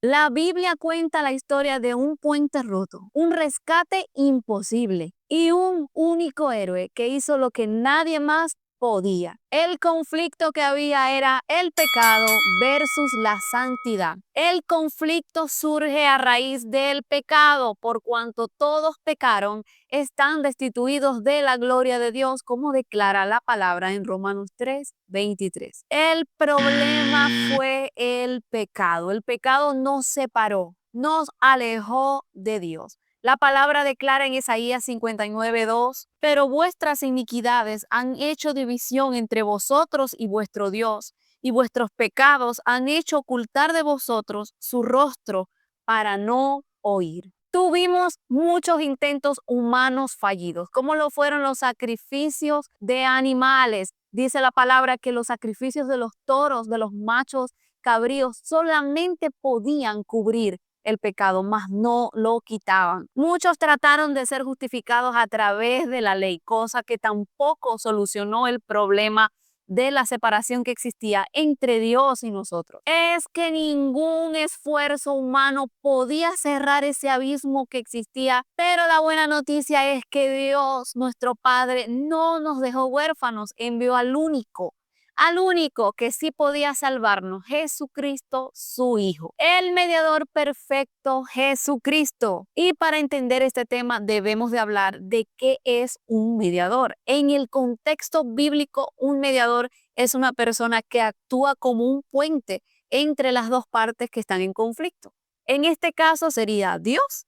La Biblia cuenta la historia de un puente roto, un rescate imposible y un único héroe que hizo lo que nadie más podía. El conflicto que había era el pecado versus la santidad. El conflicto surge a raíz del pecado, por cuanto todos pecaron, están destituidos de la gloria de Dios, como declara la palabra en Romanos 3:23. El problema fue el pecado. El pecado nos separó, nos alejó de Dios. La palabra declara en Isaías 59:2, pero vuestras iniquidades han hecho división entre vosotros y vuestro Dios, y vuestros pecados han hecho ocultar de vosotros su rostro para no oír. Tuvimos muchos intentos humanos fallidos, como lo fueron los sacrificios de animales. Dice la palabra que los sacrificios de los toros, de los machos cabríos, solamente podían cubrir el pecado, mas no lo quitaban. Muchos trataron de ser justificados a través de la ley, cosa que tampoco solucionó el problema de la separación que existía entre Dios y nosotros. Es que ningún esfuerzo humano podía cerrar ese abismo que existía, pero la buena noticia es que Dios, nuestro Padre, no nos dejó huérfanos, envió al único que sí podía salvarnos, Jesucristo, su Hijo, el mediador perfecto, Jesucristo. Y para entender este tema debemos de hablar de qué es un mediador. En el contexto bíblico, un mediador es una persona que actúa como un puente entre las dos partes que están en conflicto. En este caso sería Dios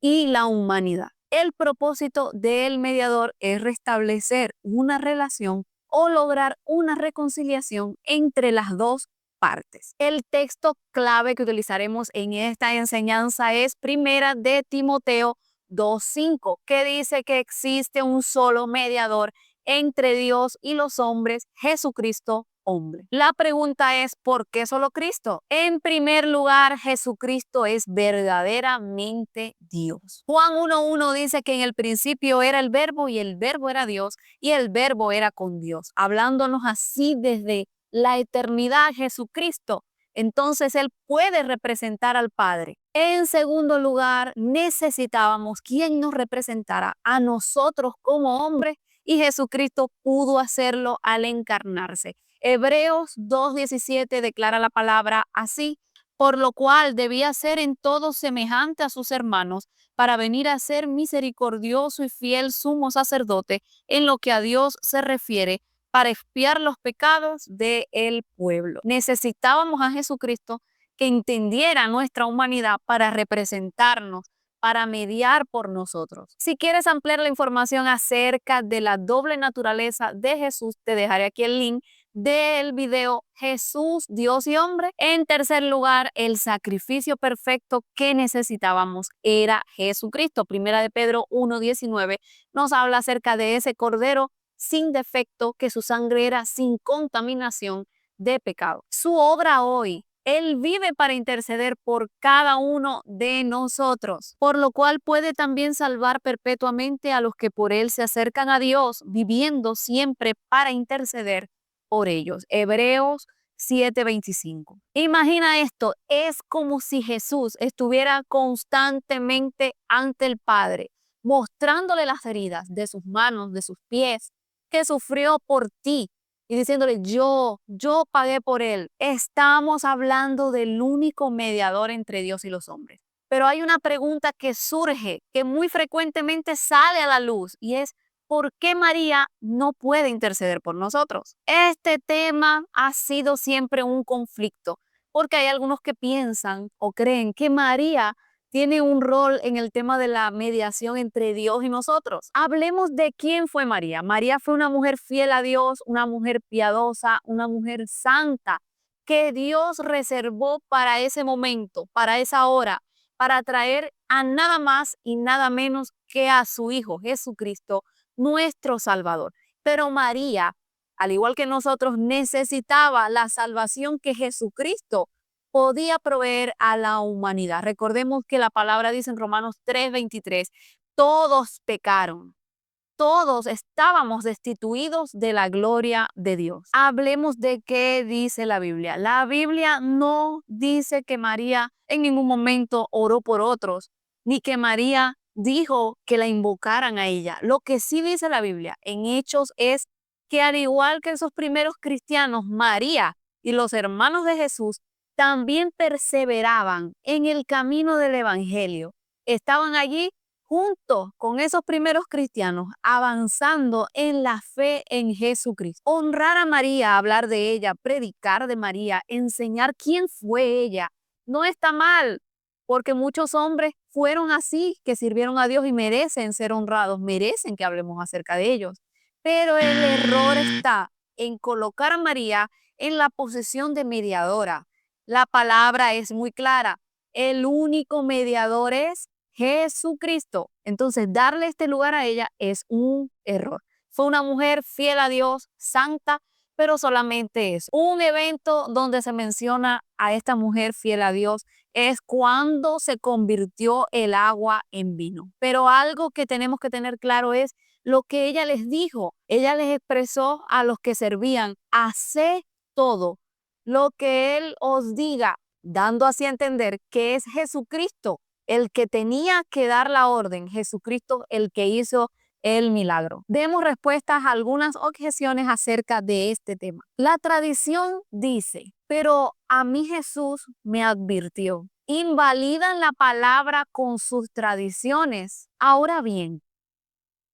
y la humanidad. El propósito del mediador es restablecer una relación o lograr una reconciliación entre las dos partes. El texto clave que utilizaremos en esta enseñanza es Primera de Timoteo 2:5, que dice que existe un solo mediador entre Dios y los hombres, Jesucristo hombre. La pregunta es, ¿por qué solo Cristo? En primer lugar, Jesucristo es verdaderamente Dios. Juan 1:1 dice que en el principio era el verbo y el verbo era Dios y el verbo era con Dios, hablándonos así desde la eternidad Jesucristo. Entonces Él puede representar al Padre. En segundo lugar, necesitábamos quien nos representara a nosotros como hombres y Jesucristo pudo hacerlo al encarnarse. Hebreos 2:17 declara la palabra así, por lo cual debía ser en todo semejante a sus hermanos, para venir a ser misericordioso y fiel sumo sacerdote en lo que a Dios se refiere, para expiar los pecados del pueblo. Necesitábamos a Jesucristo que entendiera nuestra humanidad para representarnos, para mediar por nosotros. Si quieres ampliar la información acerca de la doble naturaleza de Jesús, te dejaré aquí el link del video Jesús, Dios y hombre. En tercer lugar, el sacrificio perfecto que necesitábamos era Jesucristo. Primera de Pedro 1:19 nos habla acerca de ese cordero sin defecto, que su sangre era sin contaminación de pecado. Su obra hoy, Él vive para interceder por cada uno de nosotros, por lo cual puede también salvar perpetuamente a los que por Él se acercan a Dios, viviendo siempre para interceder por ellos. Hebreos 7:25. Imagina esto, es como si Jesús estuviera constantemente ante el Padre, mostrándole las heridas de sus manos, de sus pies, que sufrió por ti y diciéndole, yo pagué por él. Estamos hablando del único mediador entre Dios y los hombres. Pero hay una pregunta que surge, que muy frecuentemente sale a la luz y es, ¿por qué María no puede interceder por nosotros? Este tema ha sido siempre un conflicto, porque hay algunos que piensan o creen que María tiene un rol en el tema de la mediación entre Dios y nosotros. Hablemos de quién fue María. María fue una mujer fiel a Dios, una mujer piadosa, una mujer santa, que Dios reservó para ese momento, para esa hora, para traer a nada más y nada menos que a su Hijo Jesucristo, nuestro Salvador. Pero María, al igual que nosotros, necesitaba la salvación que Jesucristo podía proveer a la humanidad. Recordemos que la palabra dice en Romanos 3:23, todos pecaron todos estábamos destituidos de la gloria de Dios. Hablemos de qué dice la Biblia. La Biblia no dice que María en ningún momento oró por otros, ni que María dijo que la invocaran a ella. Lo que sí dice la Biblia en Hechos es que al igual que esos primeros cristianos, María y los hermanos de Jesús también perseveraban en el camino del evangelio. Estaban allí junto con esos primeros cristianos, avanzando en la fe en Jesucristo. Honrar a María, hablar de ella, predicar de María, enseñar quién fue ella, no está mal, porque muchos hombres fueron así, que sirvieron a Dios y merecen ser honrados, merecen que hablemos acerca de ellos. Pero el error está en colocar a María en la posición de mediadora. La palabra es muy clara. El único mediador es Jesucristo. Entonces, darle este lugar a ella es un error. Fue una mujer fiel a Dios, santa, pero solamente es un evento donde se menciona a esta mujer fiel a Dios es cuando se convirtió el agua en vino. Pero algo que tenemos que tener claro es lo que ella les dijo. Ella les expresó a los que servían, haced todo lo que Él os diga, dando así a entender que es Jesucristo el que tenía que dar la orden, Jesucristo el que hizo el milagro. Demos respuestas a algunas objeciones acerca de este tema. La tradición dice, pero a mí Jesús me advirtió. Invalidan la palabra con sus tradiciones. Ahora bien,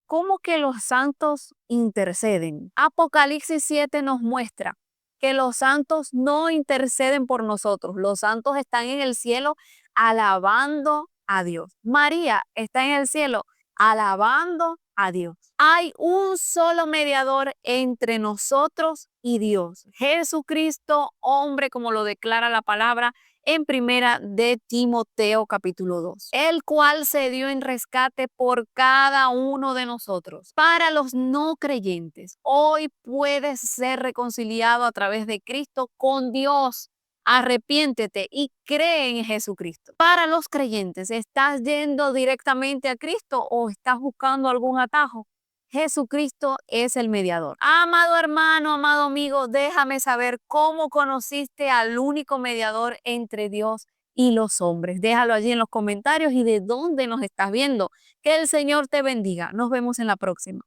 ¿cómo que los santos interceden? Apocalipsis 7 nos muestra que los santos no interceden por nosotros. Los santos están en el cielo alabando a Dios. María está en el cielo alabando a Dios. Hay un solo mediador entre nosotros y Dios. Jesucristo, hombre, como lo declara la palabra en primera de Timoteo capítulo 2, el cual se dio en rescate por cada uno de nosotros. Para los no creyentes, hoy puedes ser reconciliado a través de Cristo con Dios. Arrepiéntete y cree en Jesucristo. Para los creyentes, ¿estás yendo directamente a Cristo o estás buscando algún atajo? Jesucristo es el mediador. Amado hermano, amado amigo, déjame saber cómo conociste al único mediador entre Dios y los hombres. Déjalo allí en los comentarios y de dónde nos estás viendo. Que el Señor te bendiga. Nos vemos en la próxima.